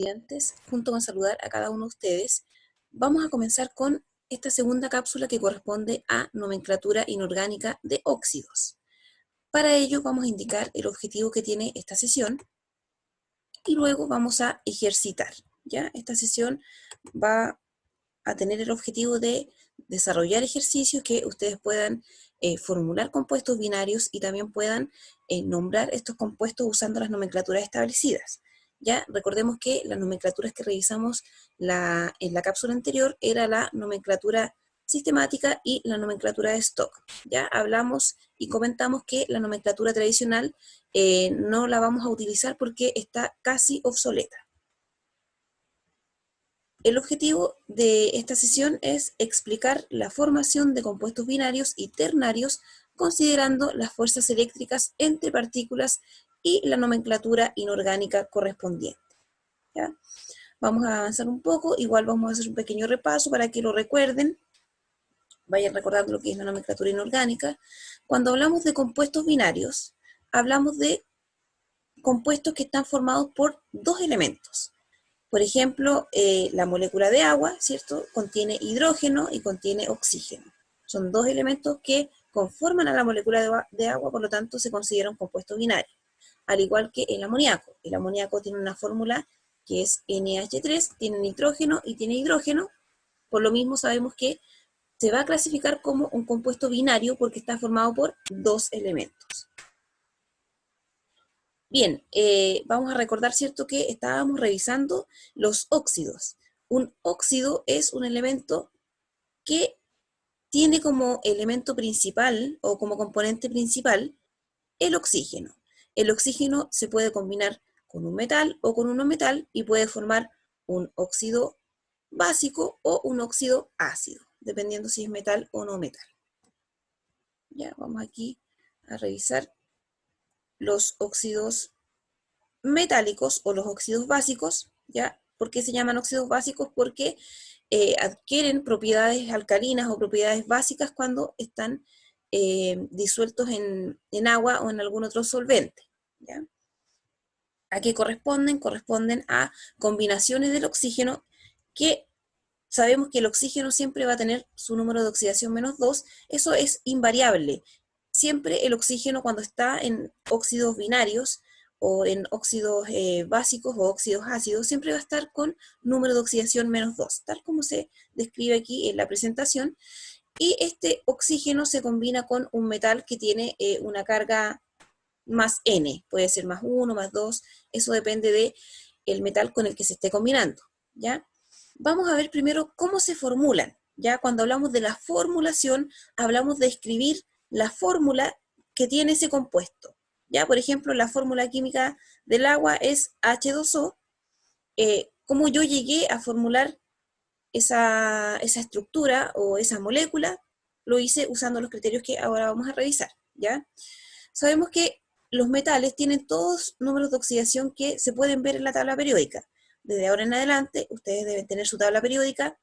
Estudiantes, junto con saludar a cada uno de ustedes, vamos a comenzar con esta segunda cápsula que corresponde a nomenclatura inorgánica de óxidos. Para ello vamos a indicar el objetivo que tiene esta sesión y luego vamos a ejercitar. ¿Ya? Esta sesión va a tener el objetivo de desarrollar ejercicios que ustedes puedan formular compuestos binarios y también puedan nombrar estos compuestos usando las nomenclaturas establecidas. Ya recordemos que las nomenclaturas que revisamos en la cápsula anterior era la nomenclatura sistemática y la nomenclatura de stock. Ya hablamos y comentamos que la nomenclatura tradicional no la vamos a utilizar porque está casi obsoleta. El objetivo de esta sesión es explicar la formación de compuestos binarios y ternarios considerando las fuerzas eléctricas entre partículas y la nomenclatura inorgánica correspondiente. ¿Ya? Vamos a avanzar un poco, igual vamos a hacer un pequeño repaso para que lo recuerden, vayan recordando lo que es la nomenclatura inorgánica. Cuando hablamos de compuestos binarios, hablamos de compuestos que están formados por dos elementos. Por ejemplo, la molécula de agua, ¿cierto? Contiene hidrógeno y contiene oxígeno. Son dos elementos que conforman a la molécula de agua, por lo tanto se considera un compuesto binario. Al igual que el amoníaco. El amoníaco tiene una fórmula que es NH3, tiene nitrógeno y tiene hidrógeno. Por lo mismo sabemos que se va a clasificar como un compuesto binario porque está formado por dos elementos. Bien, vamos a recordar, ¿cierto?, que estábamos revisando los óxidos. Un óxido es un elemento que tiene como elemento principal o como componente principal el oxígeno. El oxígeno se puede combinar con un metal o con un no metal y puede formar un óxido básico o un óxido ácido, dependiendo si es metal o no metal. Ya, vamos aquí a revisar los óxidos metálicos o los óxidos básicos. ¿Ya? ¿Por qué se llaman óxidos básicos? Porque adquieren propiedades alcalinas o propiedades básicas cuando están disueltos en agua o en algún otro solvente. ¿Ya? ¿A qué corresponden? Corresponden a combinaciones del oxígeno que sabemos que el oxígeno siempre va a tener su número de oxidación -2, eso es invariable. Siempre el oxígeno cuando está en óxidos binarios o en óxidos básicos o óxidos ácidos, siempre va a estar con número de oxidación -2, tal como se describe aquí en la presentación. Y este oxígeno se combina con un metal que tiene una carga más N, puede ser +1, +2, eso depende del metal con el que se esté combinando. ¿Ya? Vamos a ver primero cómo se formulan. Ya cuando hablamos de la formulación, hablamos de escribir la fórmula que tiene ese compuesto. Ya, por ejemplo, la fórmula química del agua es H2O. ¿Cómo yo llegué a formular esa estructura o esa molécula? Lo hice usando los criterios que ahora vamos a revisar. ¿Ya? Sabemos que los metales tienen todos números de oxidación que se pueden ver en la tabla periódica. Desde ahora en adelante, ustedes deben tener su tabla periódica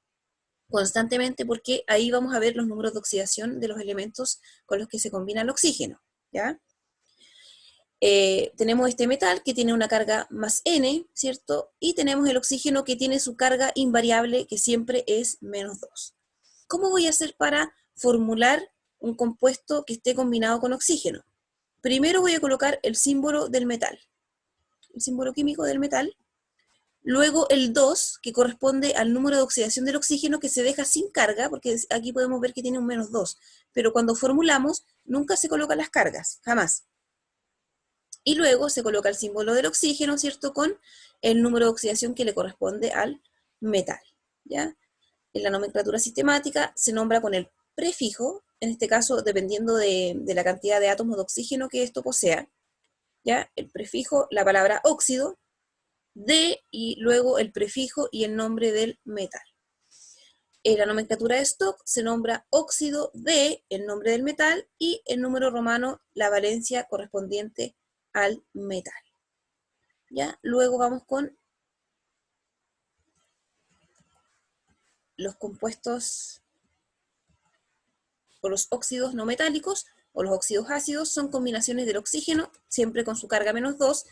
constantemente porque ahí vamos a ver los números de oxidación de los elementos con los que se combina el oxígeno. ¿Ya? Tenemos este metal que tiene una carga más N, ¿cierto? Y tenemos el oxígeno que tiene su carga invariable, que siempre es -2. ¿Cómo voy a hacer para formular un compuesto que esté combinado con oxígeno? Primero voy a colocar el símbolo del metal, el símbolo químico del metal. Luego el 2, que corresponde al número de oxidación del oxígeno que se deja sin carga, porque aquí podemos ver que tiene un -2. Pero cuando formulamos, nunca se colocan las cargas, jamás. Y luego se coloca el símbolo del oxígeno, ¿cierto?, con el número de oxidación que le corresponde al metal. ¿Ya? En la nomenclatura sistemática se nombra con el prefijo, en este caso dependiendo de la cantidad de átomos de oxígeno que esto posea. ¿Ya? El prefijo, la palabra óxido, de, y luego el prefijo y el nombre del metal. En la nomenclatura de stock se nombra óxido de, el nombre del metal, y el número romano, la valencia correspondiente al metal. ¿Ya? Luego vamos con los compuestos o los óxidos no metálicos o los óxidos ácidos. Son combinaciones del oxígeno, siempre con su carga -2,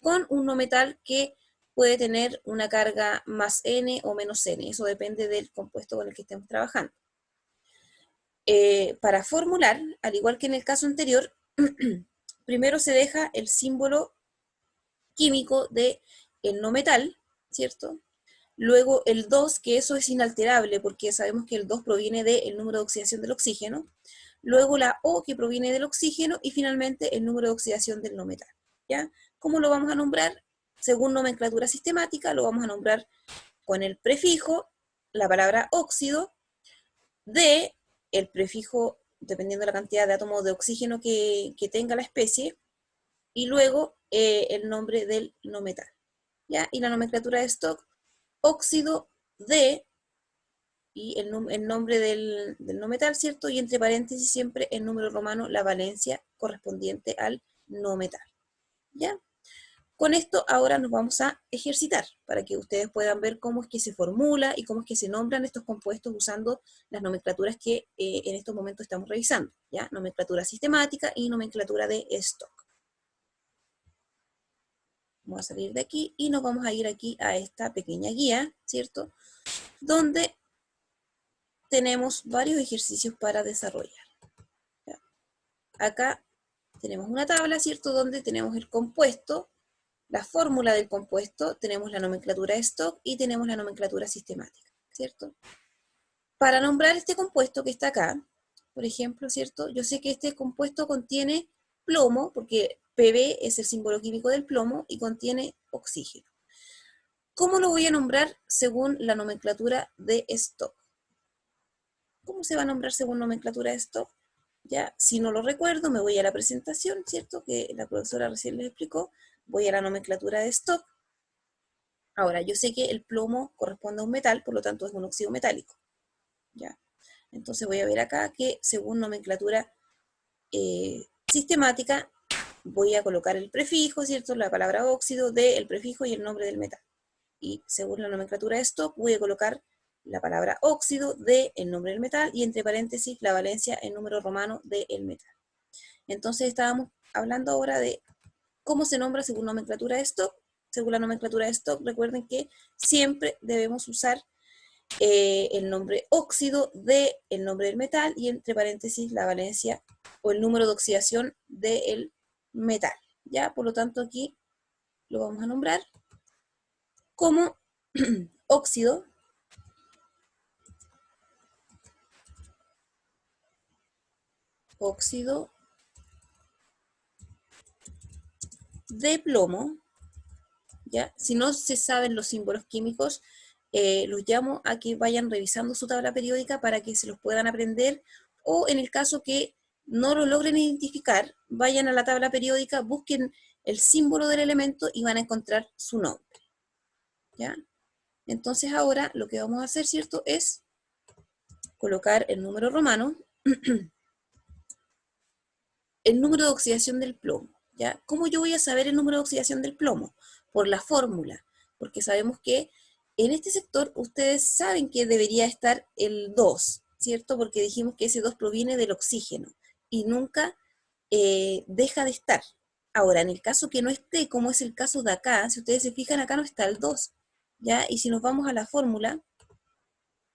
con un no metal que puede tener una carga más N o menos N. Eso depende del compuesto con el que estemos trabajando. Para formular, al igual que en el caso anterior, primero se deja el símbolo químico del no metal, ¿cierto? Luego el 2, que eso es inalterable porque sabemos que el 2 proviene del número de oxidación del oxígeno. Luego la O, que proviene del oxígeno. Y finalmente el número de oxidación del no metal, ¿ya? ¿Cómo lo vamos a nombrar? Según nomenclatura sistemática, lo vamos a nombrar con el prefijo, la palabra óxido, de el prefijo, dependiendo de la cantidad de átomos de oxígeno que tenga la especie, y luego el nombre del no metal, ¿ya? Y la nomenclatura de stock, óxido de, y el nombre del no metal, ¿cierto? Y entre paréntesis siempre el número romano, la valencia correspondiente al no metal, ¿ya? Con esto ahora nos vamos a ejercitar para que ustedes puedan ver cómo es que se formula y cómo es que se nombran estos compuestos usando las nomenclaturas que en estos momentos estamos revisando, ¿ya? Nomenclatura sistemática y nomenclatura de stock. Vamos a salir de aquí y nos vamos a ir aquí a esta pequeña guía, ¿cierto? Donde tenemos varios ejercicios para desarrollar, ¿ya? Acá tenemos una tabla, ¿cierto? Donde tenemos el compuesto, la fórmula del compuesto, tenemos la nomenclatura de stock y tenemos la nomenclatura sistemática, ¿cierto? Para nombrar este compuesto que está acá, por ejemplo, ¿cierto? Yo sé que este compuesto contiene plomo, porque Pb es el símbolo químico del plomo, y contiene oxígeno. ¿Cómo lo voy a nombrar según la nomenclatura de stock? ¿Cómo se va a nombrar según nomenclatura de stock? Ya, si no lo recuerdo, me voy a la presentación, ¿cierto? Que la profesora recién les explicó. Voy a la nomenclatura de stock. Ahora, yo sé que el plomo corresponde a un metal, por lo tanto es un óxido metálico, ¿ya? Entonces voy a ver acá que según nomenclatura sistemática, voy a colocar el prefijo, ¿cierto? La palabra óxido de el prefijo y el nombre del metal. Y según la nomenclatura de stock, voy a colocar la palabra óxido de el nombre del metal y entre paréntesis la valencia en número romano del metal. Entonces estábamos hablando ahora de cómo se nombra según nomenclatura de stock. Según la nomenclatura de stock, recuerden que siempre debemos usar el nombre óxido de el nombre del metal y entre paréntesis la valencia o el número de oxidación del metal, ¿ya? Por lo tanto aquí lo vamos a nombrar como óxido de plomo, ¿ya? Si no se saben los símbolos químicos, los llamo a que vayan revisando su tabla periódica para que se los puedan aprender, o en el caso que no lo logren identificar, vayan a la tabla periódica, busquen el símbolo del elemento y van a encontrar su nombre, ¿ya? Entonces ahora lo que vamos a hacer, ¿cierto?, es colocar el número romano, el número de oxidación del plomo, ¿ya? ¿Cómo yo voy a saber el número de oxidación del plomo? Por la fórmula, porque sabemos que en este sector ustedes saben que debería estar el 2, ¿cierto? Porque dijimos que ese 2 proviene del oxígeno y nunca deja de estar. Ahora, en el caso que no esté, como es el caso de acá, si ustedes se fijan, acá no está el 2, ¿ya? Y si nos vamos a la fórmula,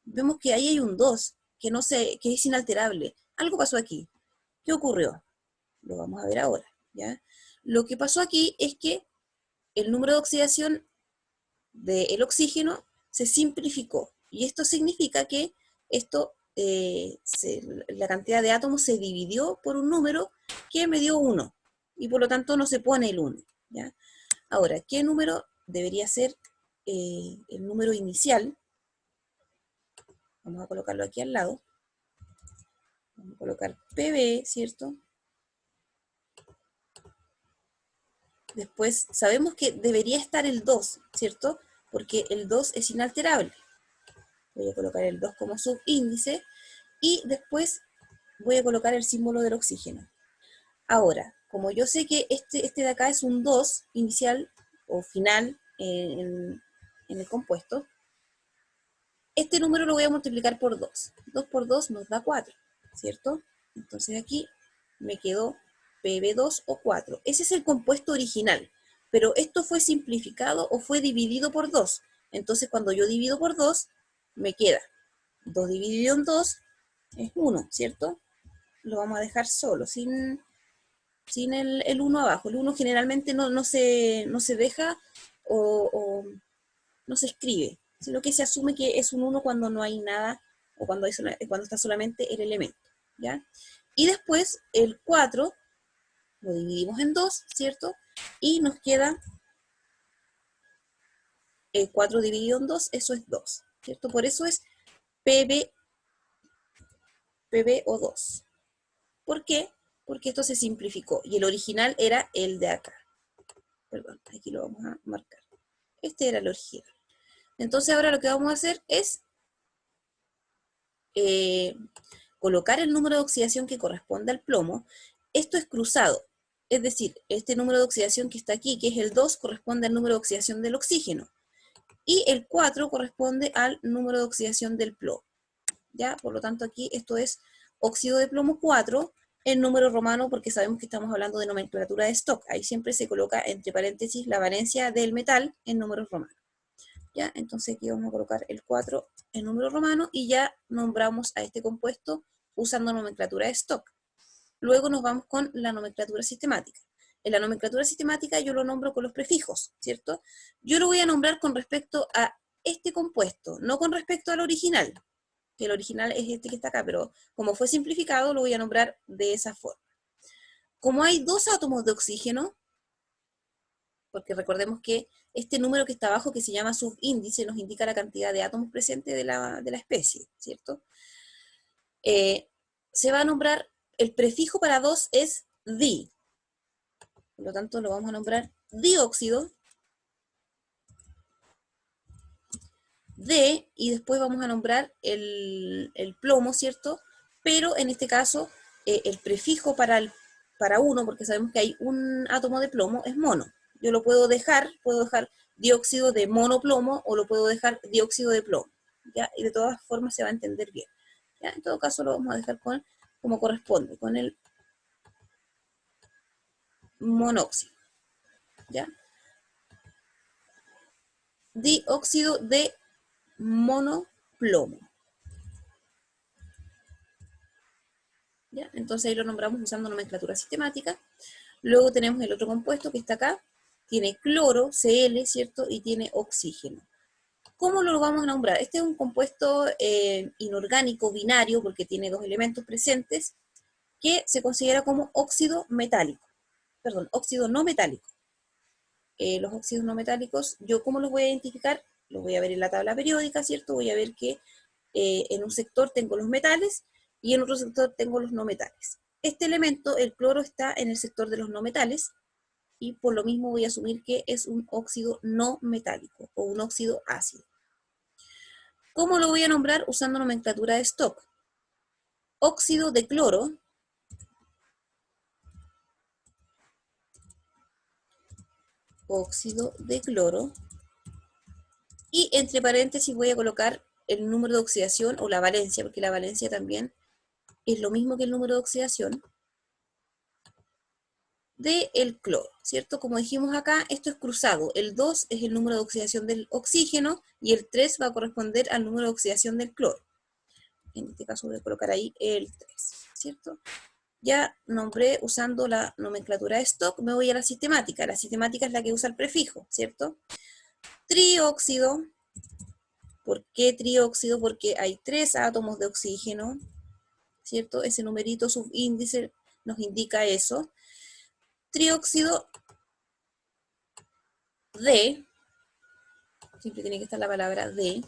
vemos que ahí hay un 2, que, no se, que es inalterable. Algo pasó aquí. ¿Qué ocurrió? Lo vamos a ver ahora, ¿ya? Lo que pasó aquí es que el número de oxidación del oxígeno se simplificó, y esto significa que esto, la cantidad de átomos se dividió por un número que me dio 1, y por lo tanto no se pone el 1, ¿ya? Ahora, ¿qué número debería ser el número inicial? Vamos a colocarlo aquí al lado. Vamos a colocar PB, ¿cierto? Después sabemos que debería estar el 2, ¿cierto? Porque el 2 es inalterable. Voy a colocar el 2 como subíndice y después voy a colocar el símbolo del oxígeno. Ahora, como yo sé que este de acá es un 2 inicial o final en el compuesto, este número lo voy a multiplicar por 2. 2 por 2 nos da 4, ¿cierto? Entonces aquí me quedó PB2 o 4. Ese es el compuesto original. pero esto fue simplificado o fue dividido por 2. Entonces cuando yo divido por 2, me queda 2 dividido en 2 es 1, ¿cierto? Lo vamos a dejar solo, sin el 1 abajo. El 1 generalmente no se deja o no se escribe, sino que se asume que es un 1 cuando no hay nada o cuando está solamente el elemento, ¿ya? Y después el 4 lo dividimos en 2, ¿cierto? Y nos queda el 4 dividido en 2, eso es 2, ¿cierto? Por eso es PB o 2. ¿Por qué? Porque esto se simplificó y el original era el de acá. Perdón, aquí lo vamos a marcar. Este era el original. Entonces ahora lo que vamos a hacer es colocar el número de oxidación que corresponde al plomo. Esto es cruzado, es decir, este número de oxidación que está aquí, que es el 2, corresponde al número de oxidación del oxígeno. Y el 4 corresponde al número de oxidación del plomo. ¿Ya? Por lo tanto, aquí esto es óxido de plomo 4, en número romano, porque sabemos que estamos hablando de nomenclatura de stock. Ahí siempre se coloca entre paréntesis la valencia del metal en números romanos. ¿Ya? Entonces aquí vamos a colocar el 4 en número romano y ya nombramos a este compuesto usando nomenclatura de stock. Luego nos vamos con la nomenclatura sistemática. En la nomenclatura sistemática yo lo nombro con los prefijos, ¿cierto? Yo lo voy a nombrar con respecto a este compuesto, no con respecto al original, que el original es este que está acá, pero como fue simplificado lo voy a nombrar de esa forma. Como hay 2 átomos de oxígeno, porque recordemos que este número que está abajo, que se llama subíndice, nos indica la cantidad de átomos presentes de la especie, ¿cierto? Se va a nombrar, el prefijo para 2 es di, por lo tanto lo vamos a nombrar dióxido de, y después vamos a nombrar el plomo, ¿cierto? Pero en este caso, el prefijo para 1, porque sabemos que hay un átomo de plomo, es mono. Yo lo puedo dejar dióxido de monoplomo o lo puedo dejar dióxido de plomo, ¿ya? Y de todas formas se va a entender bien, ¿ya? En todo caso lo vamos a dejar como corresponde, con el monóxido, ¿ya? Dióxido de monoplomo, ¿ya? Entonces ahí lo nombramos usando nomenclatura sistemática. Luego tenemos el otro compuesto que está acá, tiene cloro, Cl, ¿cierto? Y tiene oxígeno. ¿Cómo lo vamos a nombrar? Este es un compuesto inorgánico binario, porque tiene 2 elementos presentes, que se considera como óxido metálico. Perdón, óxido no metálico. Los óxidos no metálicos, ¿yo cómo los voy a identificar? Los voy a ver en la tabla periódica, ¿cierto? Voy a ver que en un sector tengo los metales y en otro sector tengo los no metales. Este elemento, el cloro, está en el sector de los no metales y por lo mismo voy a asumir que es un óxido no metálico o un óxido ácido. ¿Cómo lo voy a nombrar? Usando nomenclatura de stock. Óxido de cloro y entre paréntesis voy a colocar el número de oxidación o la valencia, porque la valencia también es lo mismo que el número de oxidación del cloro, ¿cierto? Como dijimos acá, esto es cruzado. El 2 es el número de oxidación del oxígeno y el 3 va a corresponder al número de oxidación del cloro. En este caso voy a colocar ahí el 3, ¿cierto? Ya nombré usando la nomenclatura de stock, me voy a la sistemática. La sistemática es la que usa el prefijo, ¿cierto? Trióxido. ¿Por qué trióxido? Porque hay 3 átomos de oxígeno, ¿cierto? Ese numerito subíndice nos indica eso. Trióxido de, siempre tiene que estar la palabra de,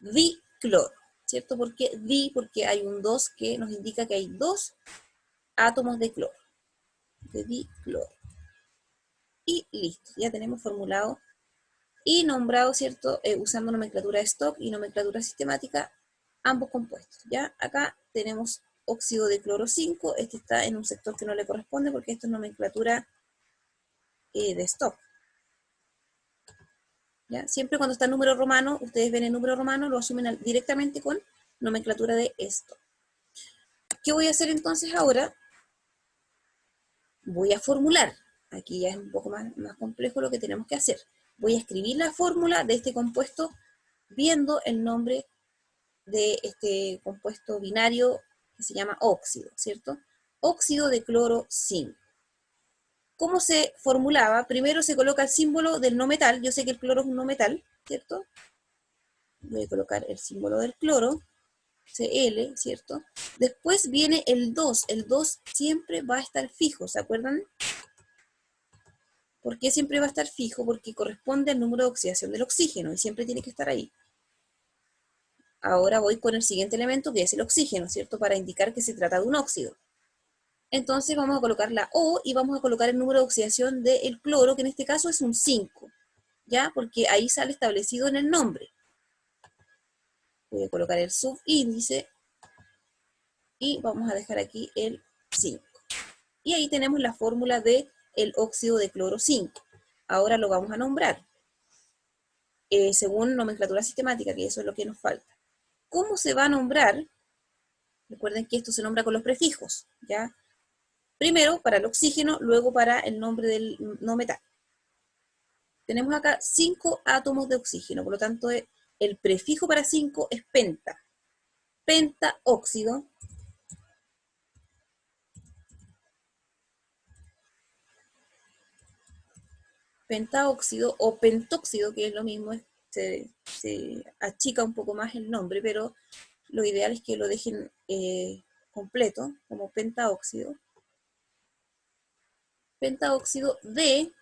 dicloro, ¿cierto? ¿Por qué di? Porque hay un 2 que nos indica que hay 2 átomos de cloro, de dicloro. Y listo, ya tenemos formulado y nombrado, ¿cierto? Usando nomenclatura de stock y nomenclatura sistemática, ambos compuestos, ¿ya? Acá tenemos óxido de cloro 5, este está en un sector que no le corresponde porque esto es nomenclatura de stock, ¿ya? Siempre cuando está en número romano, ustedes ven el número romano, lo asumen directamente con nomenclatura de stock. ¿Qué voy a hacer entonces ahora? voy a formular. Aquí ya es un poco más complejo lo que tenemos que hacer. Voy a escribir la fórmula de este compuesto viendo el nombre de este compuesto binario que se llama óxido, ¿cierto? Óxido de cloro 5. ¿Cómo se formulaba? Primero se coloca el símbolo del no metal. Yo sé que el cloro es un no metal, ¿cierto? Voy a colocar el símbolo del cloro, Cl, ¿cierto? Después viene el 2. El 2 siempre va a estar fijo, ¿se acuerdan? ¿Por qué siempre va a estar fijo? Porque corresponde al número de oxidación del oxígeno y siempre tiene que estar ahí. Ahora voy con el siguiente elemento, que es el oxígeno, ¿cierto? Para indicar que se trata de un óxido. Entonces vamos a colocar la O y vamos a colocar el número de oxidación del cloro, que en este caso es un 5, ¿ya? Porque ahí sale establecido en el nombre. Voy a colocar el subíndice y vamos a dejar aquí el 5. Y ahí tenemos la fórmula del óxido de cloro 5. Ahora lo vamos a nombrar según nomenclatura sistemática, que eso es lo que nos falta. ¿Cómo se va a nombrar? Recuerden que esto se nombra con los prefijos, ¿ya? Primero para el oxígeno, luego para el nombre del no metal. Tenemos acá 5 átomos de oxígeno, por lo tanto el prefijo para 5 es penta. Pentaóxido. Pentaóxido o pentóxido, que es lo mismo, se achica un poco más el nombre, pero lo ideal es que lo dejen completo, como pentaóxido. Pentaóxido de,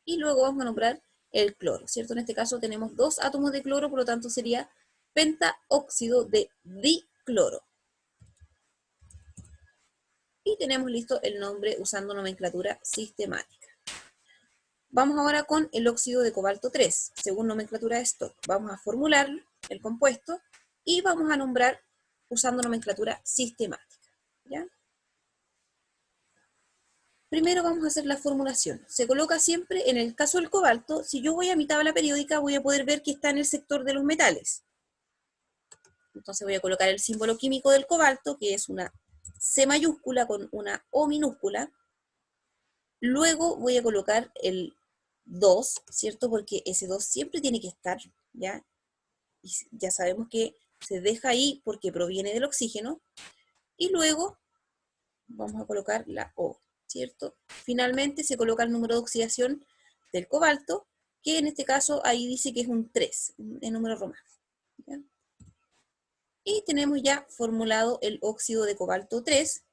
y luego vamos a nombrar el cloro, ¿cierto? En este caso tenemos 2 átomos de cloro, por lo tanto sería pentaóxido de dicloro. Y tenemos listo el nombre usando nomenclatura sistemática. Vamos ahora con el óxido de cobalto 3, según nomenclatura de Stock. Vamos a formular el compuesto y vamos a nombrar usando nomenclatura sistemática, ¿ya? Primero vamos a hacer la formulación. Se coloca siempre, en el caso del cobalto, si yo voy a mi tabla periódica, voy a poder ver que está en el sector de los metales. Entonces voy a colocar el símbolo químico del cobalto, que es una C mayúscula con una O minúscula. Luego voy a colocar el 2, ¿cierto? Porque ese 2 siempre tiene que estar, ¿ya? Y ya sabemos que se deja ahí porque proviene del oxígeno. Y luego vamos a colocar la O, ¿cierto? Finalmente se coloca el número de oxidación del cobalto, que en este caso ahí dice que es un 3, en número romano, ¿ya? Y tenemos ya formulado el óxido de cobalto 3.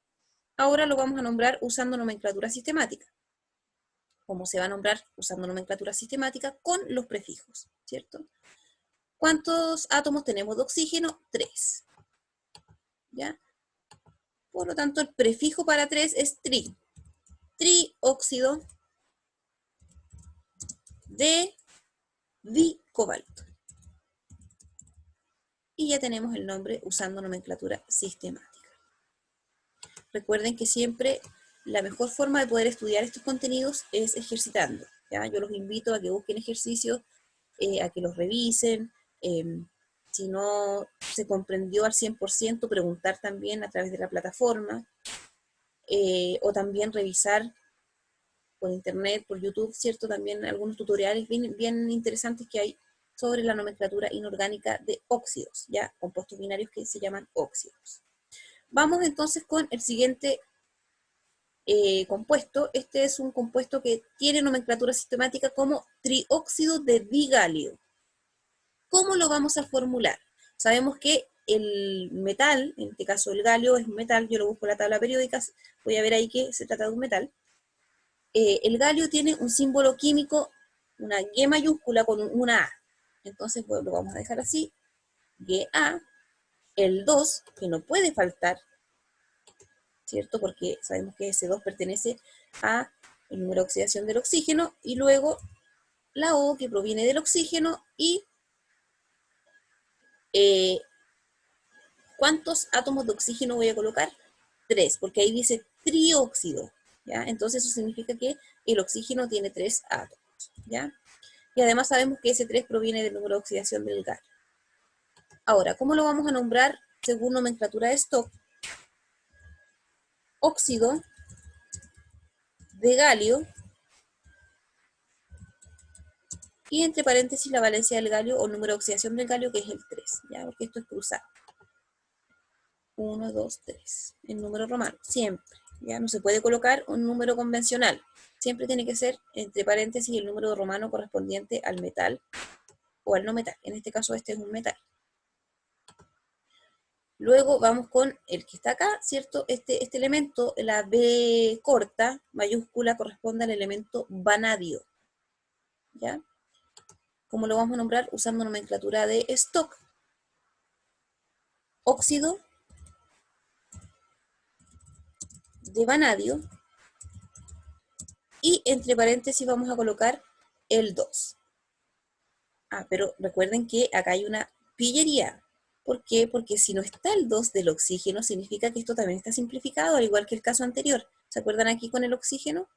Ahora lo vamos a nombrar usando nomenclatura sistemática. Como se va a nombrar usando nomenclatura sistemática con los prefijos, ¿cierto? ¿Cuántos átomos tenemos de oxígeno? 3. ¿Ya? Por lo tanto, el prefijo para 3 es tri. Trióxido de dicobalto. Y ya tenemos el nombre usando nomenclatura sistemática. Recuerden que siempre la mejor forma de poder estudiar estos contenidos es ejercitando, ¿ya? Yo los invito a que busquen ejercicios, a que los revisen. Si no se comprendió al 100%, preguntar también a través de la plataforma, o también revisar por internet, por YouTube, ¿cierto? También algunos tutoriales bien interesantes que hay sobre la nomenclatura inorgánica de óxidos, ¿ya? Compuestos binarios que se llaman óxidos. Vamos entonces con el siguiente compuesto. Este es un compuesto que tiene nomenclatura sistemática como trióxido de digalio. ¿Cómo lo vamos a formular? Sabemos que el metal, en este caso el galio es un metal, yo lo busco en la tabla periódica, voy a ver ahí que se trata de un metal. El galio tiene un símbolo químico, una G mayúscula con una A. Entonces pues, lo vamos a dejar así, Ga, el 2, que no puede faltar, ¿cierto? Porque sabemos que ese 2 pertenece a el número de oxidación del oxígeno, y luego la O, que proviene del oxígeno, y ¿cuántos átomos de oxígeno voy a colocar? 3, porque ahí dice trióxido, ¿ya? Entonces eso significa que el oxígeno tiene 3 átomos, ¿ya? Y además sabemos que ese 3 proviene del número de oxidación del gas. Ahora, ¿cómo lo vamos a nombrar según nomenclatura de Stock? Óxido de galio, y entre paréntesis la valencia del galio o número de oxidación del galio, que es el 3, ¿ya? Porque esto es cruzado. 1, 2, 3. El número romano, siempre. Ya no se puede colocar un número convencional. Siempre tiene que ser entre paréntesis el número romano correspondiente al metal o al no metal. En este caso este es un metal. Luego vamos con el que está acá, ¿cierto? Este elemento, la B corta, mayúscula, corresponde al elemento vanadio. ¿Ya? ¿Cómo lo vamos a nombrar? Usando nomenclatura de Stock. Óxido de vanadio. Y entre paréntesis vamos a colocar el 2. Ah, pero recuerden que acá hay una pillería. ¿Por qué? Porque si no está el 2 del oxígeno, significa que esto también está simplificado, al igual que el caso anterior. ¿Se acuerdan aquí con el oxígeno?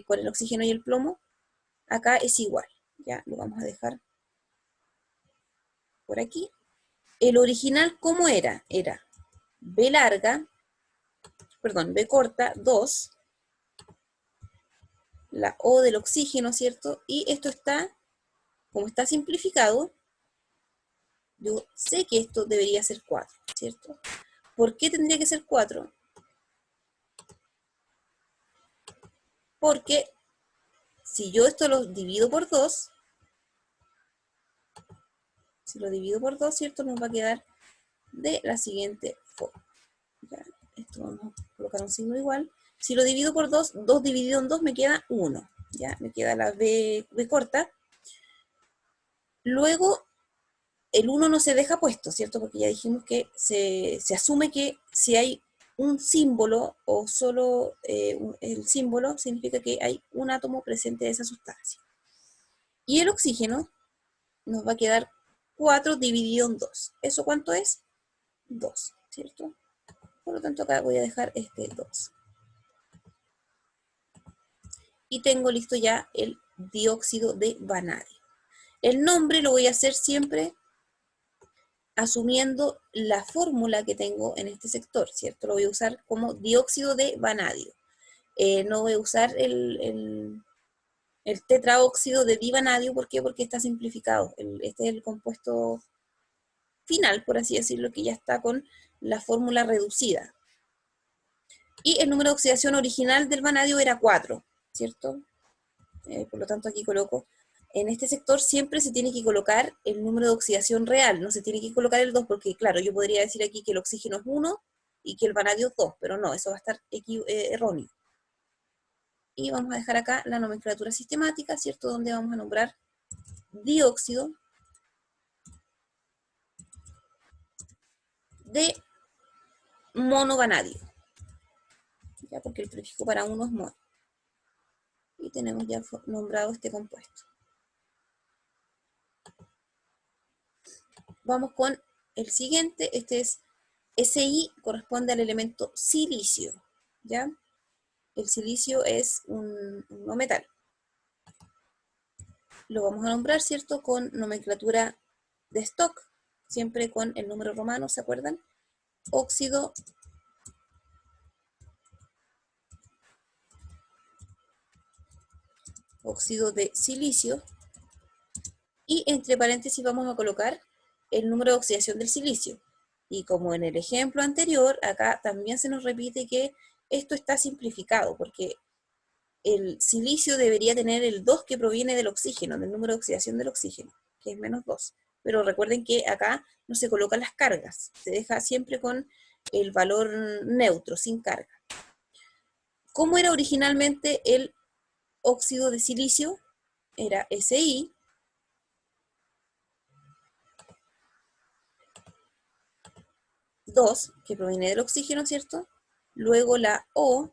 Con el oxígeno y el plomo. Acá es igual. Ya, lo vamos a dejar por aquí. El original, ¿cómo era? Era B larga, perdón, B corta, 2, la O del oxígeno, ¿cierto? Y esto está, como está simplificado, yo sé que esto debería ser 4, ¿cierto? ¿Por qué tendría que ser 4? Porque si yo esto lo divido por 2, si lo divido por 2, ¿cierto? Nos va a quedar de la siguiente forma. Ya, esto vamos a colocar un signo igual. Si lo divido por 2, 2 dividido en 2 me queda 1. Ya, me queda la B corta. Luego, el 1 no se deja puesto, ¿cierto? Porque ya dijimos que se asume que si hay un símbolo o solo el símbolo, significa que hay un átomo presente de esa sustancia. Y el oxígeno nos va a quedar 4 dividido en 2. ¿Eso cuánto es? 2, ¿cierto? Por lo tanto, acá voy a dejar este 2. Y tengo listo ya el dióxido de vanadio. El nombre lo voy a hacer siempre asumiendo la fórmula que tengo en este sector, ¿cierto? Lo voy a usar como dióxido de vanadio. No voy a usar el tetraóxido de divanadio, ¿por qué? Porque está simplificado. Este es el compuesto final, por así decirlo, que ya está con la fórmula reducida. Y el número de oxidación original del vanadio era 4, ¿cierto? Por lo tanto aquí coloco, en este sector siempre se tiene que colocar el número de oxidación real, no se tiene que colocar el 2, porque claro, yo podría decir aquí que el oxígeno es 1 y que el vanadio es 2, pero no, eso va a estar erróneo. Y vamos a dejar acá la nomenclatura sistemática, ¿cierto? Donde vamos a nombrar dióxido de monovanadio, ya porque el prefijo para uno es mono. Y tenemos ya nombrado este compuesto. Vamos con el siguiente, este es Si, corresponde al elemento silicio, ¿ya? El silicio es un no metal. Lo vamos a nombrar, ¿cierto? Con nomenclatura de Stock, siempre con el número romano, ¿se acuerdan? Óxido de silicio, y entre paréntesis vamos a colocar el número de oxidación del silicio. Y como en el ejemplo anterior, acá también se nos repite que esto está simplificado, porque el silicio debería tener el 2 que proviene del oxígeno, del número de oxidación del oxígeno, que es menos 2. Pero recuerden que acá no se colocan las cargas, se deja siempre con el valor neutro, sin carga. ¿Cómo era originalmente el óxido de silicio? Era Si, que proviene del oxígeno, ¿cierto? Luego la O,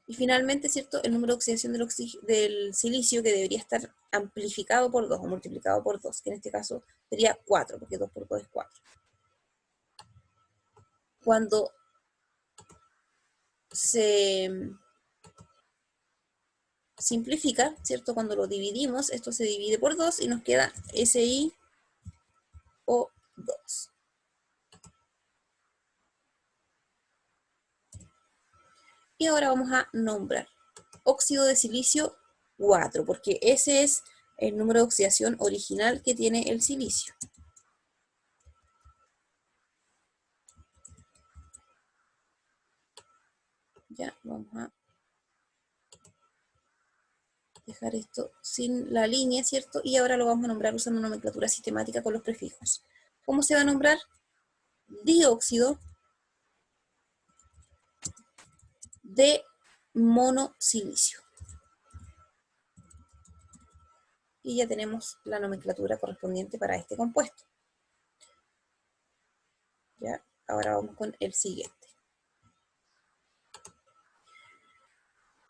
y finalmente, ¿cierto? El número de oxidación del silicio, que debería estar amplificado por 2 o multiplicado por 2, que en este caso sería 4, porque 2 por 2 es 4. Cuando se simplifica, ¿cierto? Cuando lo dividimos, esto se divide por 2 y nos queda SiO2. Y ahora vamos a nombrar óxido de silicio 4, porque ese es el número de oxidación original que tiene el silicio. Ya, vamos a dejar esto sin la línea, ¿cierto? Y ahora lo vamos a nombrar usando nomenclatura sistemática con los prefijos. ¿Cómo se va a nombrar? Dióxido de monosilicio. Y ya tenemos la nomenclatura correspondiente para este compuesto. Ya, ahora vamos con el siguiente.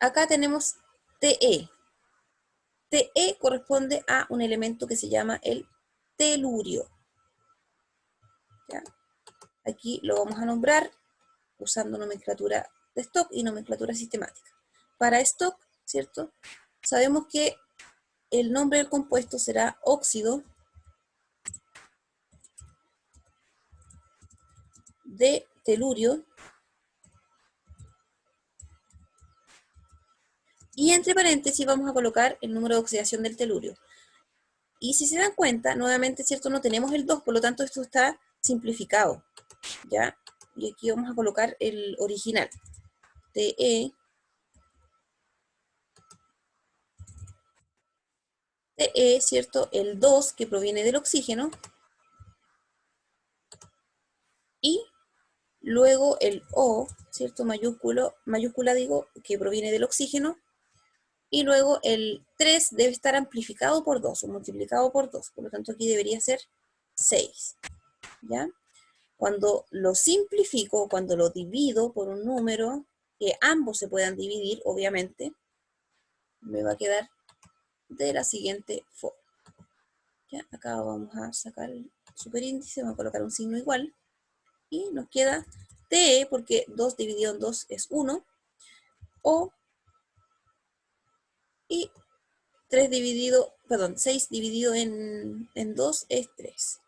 Acá tenemos Te. Te corresponde a un elemento que se llama el telurio. ¿Ya? Aquí lo vamos a nombrar usando nomenclatura de stock y nomenclatura sistemática. Para stock, ¿cierto? Sabemos que el nombre del compuesto será óxido de telurio, y entre paréntesis vamos a colocar el número de oxidación del telurio. Y si se dan cuenta, nuevamente, ¿cierto? No tenemos el 2, por lo tanto esto está simplificado, ¿ya? Y aquí vamos a colocar el original. Te, ¿cierto? El 2 que proviene del oxígeno, y luego el O, ¿cierto? Mayúscula digo, que proviene del oxígeno, y luego el 3 debe estar amplificado por 2 o multiplicado por 2, por lo tanto aquí debería ser 6, ¿ya? Cuando lo simplifico, cuando lo divido por un número, que ambos se puedan dividir, obviamente, me va a quedar de la siguiente forma. ¿Ya? Acá vamos a sacar el superíndice, vamos a colocar un signo igual, y nos queda Te, porque 2 dividido en 2 es 1, O, y 6 dividido en 2 es 3.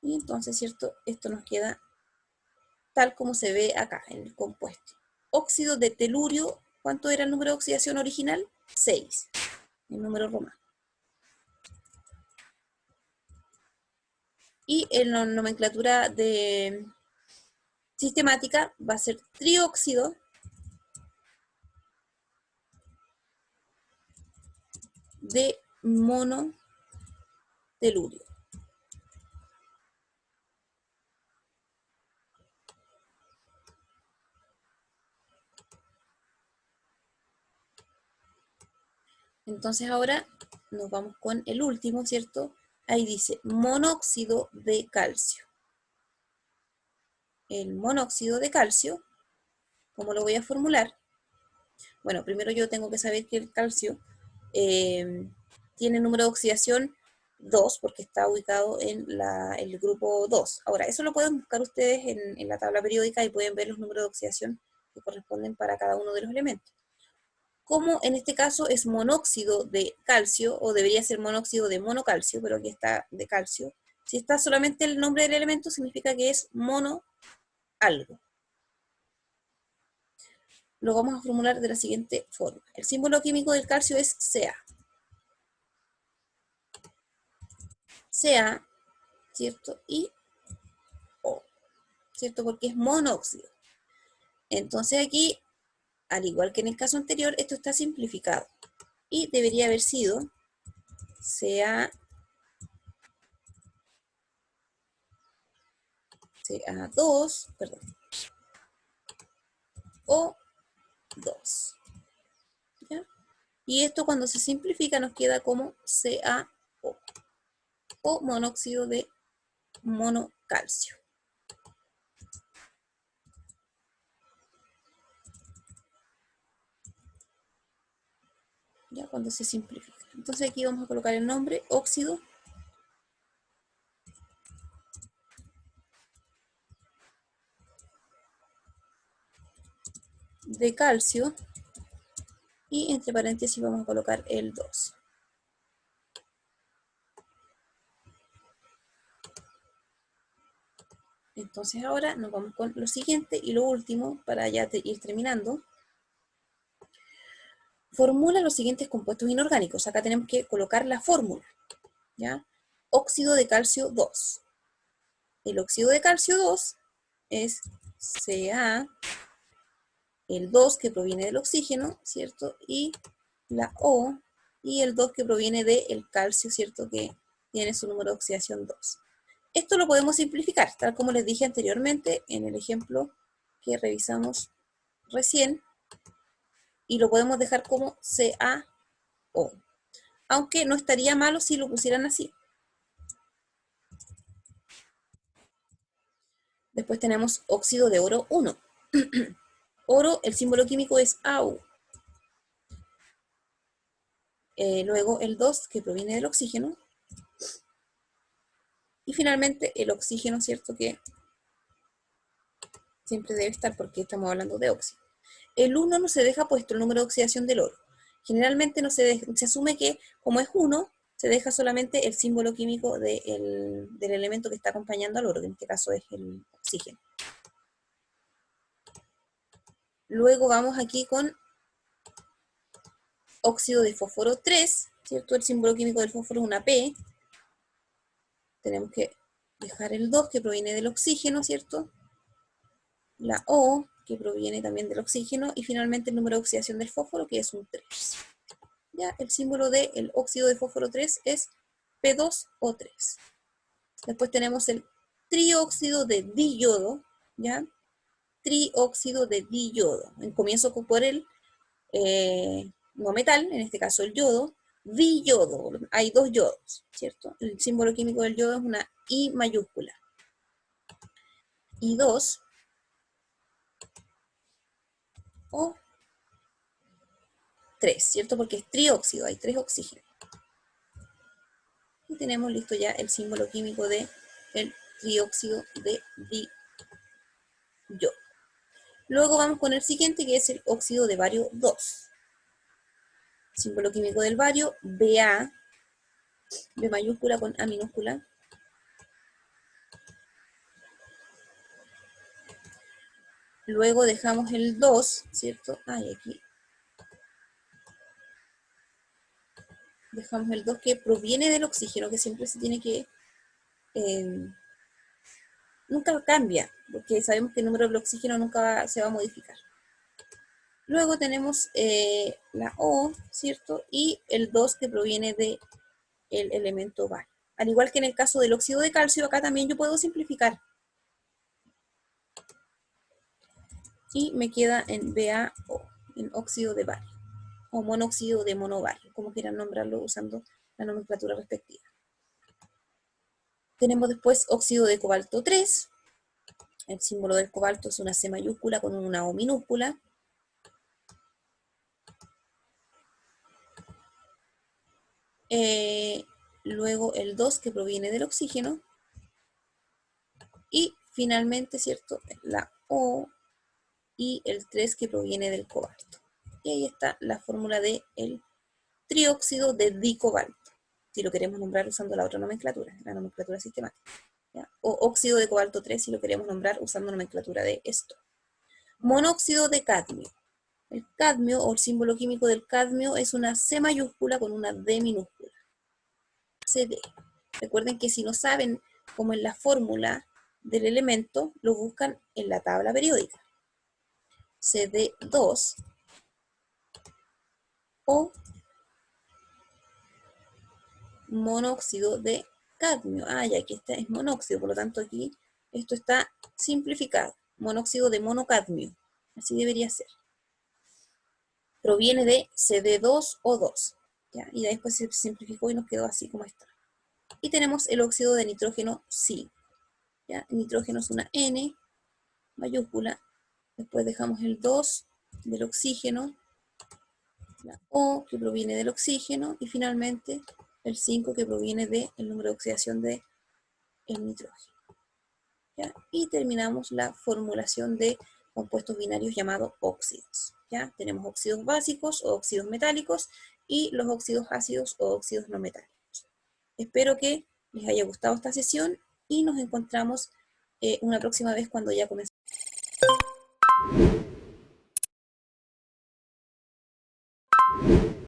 Y entonces, ¿cierto? Esto nos queda tal como se ve acá en el compuesto. Óxido de telurio, ¿cuánto era el número de oxidación original? 6, el número romano. Y en la nomenclatura de sistemática va a ser trióxido de monotelurio. Entonces ahora nos vamos con el último, ¿cierto? Ahí dice monóxido de calcio. El monóxido de calcio, ¿cómo lo voy a formular? Bueno, primero yo tengo que saber que el calcio tiene número de oxidación 2, porque está ubicado en el grupo 2. Ahora, eso lo pueden buscar ustedes en la tabla periódica y pueden ver los números de oxidación que corresponden para cada uno de los elementos. Como en este caso es monóxido de calcio, o debería ser monóxido de monocalcio, pero aquí está de calcio. Si está solamente el nombre del elemento, significa que es mono algo. Lo vamos a formular de la siguiente forma. El símbolo químico del calcio es Ca. Ca, ¿cierto? Y O, ¿cierto? Porque es monóxido. Entonces aquí, al igual que en el caso anterior, esto está simplificado. Y debería haber sido Ca2, perdón, O2. ¿Ya? Y esto cuando se simplifica nos queda como CaO, o monóxido de monocalcio. Ya cuando se simplifica. Entonces aquí vamos a colocar el nombre, óxido de calcio, y entre paréntesis vamos a colocar el 2. Entonces ahora nos vamos con lo siguiente y lo último para ya ir terminando. Formula los siguientes compuestos inorgánicos. Acá tenemos que colocar la fórmula, ¿ya? Óxido de calcio 2. El óxido de calcio 2 es Ca, el 2 que proviene del oxígeno, ¿cierto? Y la O, y el 2 que proviene del calcio, ¿cierto? Que tiene su número de oxidación 2. Esto lo podemos simplificar, tal como les dije anteriormente en el ejemplo que revisamos recién, y lo podemos dejar como CaO, aunque no estaría malo si lo pusieran así. Después tenemos óxido de oro 1. Oro, el símbolo químico es Au. Luego el 2, que proviene del oxígeno. Y finalmente el oxígeno, ¿cierto? Que siempre debe estar porque estamos hablando de óxido. El 1 no se deja puesto el número de oxidación del oro. Generalmente no se asume que como es 1, se deja solamente el símbolo químico del elemento que está acompañando al oro, que en este caso es el oxígeno. Luego vamos aquí con óxido de fósforo 3, ¿cierto? El símbolo químico del fósforo es una P. Tenemos que dejar el 2 que proviene del oxígeno, ¿cierto? La O, que proviene también del oxígeno, y finalmente el número de oxidación del fósforo, que es un 3. Ya, el símbolo del óxido de fósforo 3 es P2O3. Después tenemos el trióxido de diyodo, ¿ya? Trióxido de diyodo. Comienzo por el no metal, en este caso el yodo, diyodo. Hay dos yodos, ¿cierto? El símbolo químico del yodo es una I mayúscula. I2 o 3, ¿cierto? Porque es trióxido, hay 3 oxígenos. Y tenemos listo ya el símbolo químico del trióxido de diyodo. Luego vamos con el siguiente, que es el óxido de bario 2. Símbolo químico del bario, Ba, B mayúscula con A minúscula. Luego dejamos el 2, ¿cierto? Aquí. Dejamos el 2 que proviene del oxígeno, que siempre se tiene que... nunca cambia, porque sabemos que el número del oxígeno nunca se va a modificar. Luego tenemos la O, ¿cierto? Y el 2 que proviene del elemento bario. Al igual que en el caso del óxido de calcio, acá también yo puedo simplificar. Y me queda en BaO, en óxido de bario, o monóxido de monobario, como quieran nombrarlo usando la nomenclatura respectiva. Tenemos después óxido de cobalto 3. El símbolo del cobalto es una C mayúscula con una O minúscula. Luego el 2 que proviene del oxígeno. Y finalmente, ¿cierto? La O y el 3 que proviene del cobalto. Y ahí está la fórmula del trióxido de dicobalto, si lo queremos nombrar usando la otra nomenclatura, la nomenclatura sistemática. ¿Ya? O óxido de cobalto 3 si lo queremos nombrar usando nomenclatura de esto. Monóxido de cadmio. El cadmio o el símbolo químico del cadmio es una C mayúscula con una D minúscula. CD. Recuerden que si no saben cómo es la fórmula del elemento, lo buscan en la tabla periódica. CD2 o monóxido de cadmio. Ya aquí está, es monóxido, por lo tanto aquí esto está simplificado. Monóxido de monocadmio, así debería ser. Proviene de CD2O2, ¿ya? Y después se simplificó y nos quedó así como está. Y tenemos el óxido de nitrógeno 5. ¿Ya? El nitrógeno es una N mayúscula. Después dejamos el 2 del oxígeno, la O que proviene del oxígeno y finalmente el 5 que proviene del número de oxidación del nitrógeno. ¿Ya? Y terminamos la formulación de compuestos binarios llamados óxidos. ¿Ya? Tenemos óxidos básicos o óxidos metálicos y los óxidos ácidos o óxidos no metálicos. Espero que les haya gustado esta sesión y nos encontramos una próxima vez cuando ya comencemos.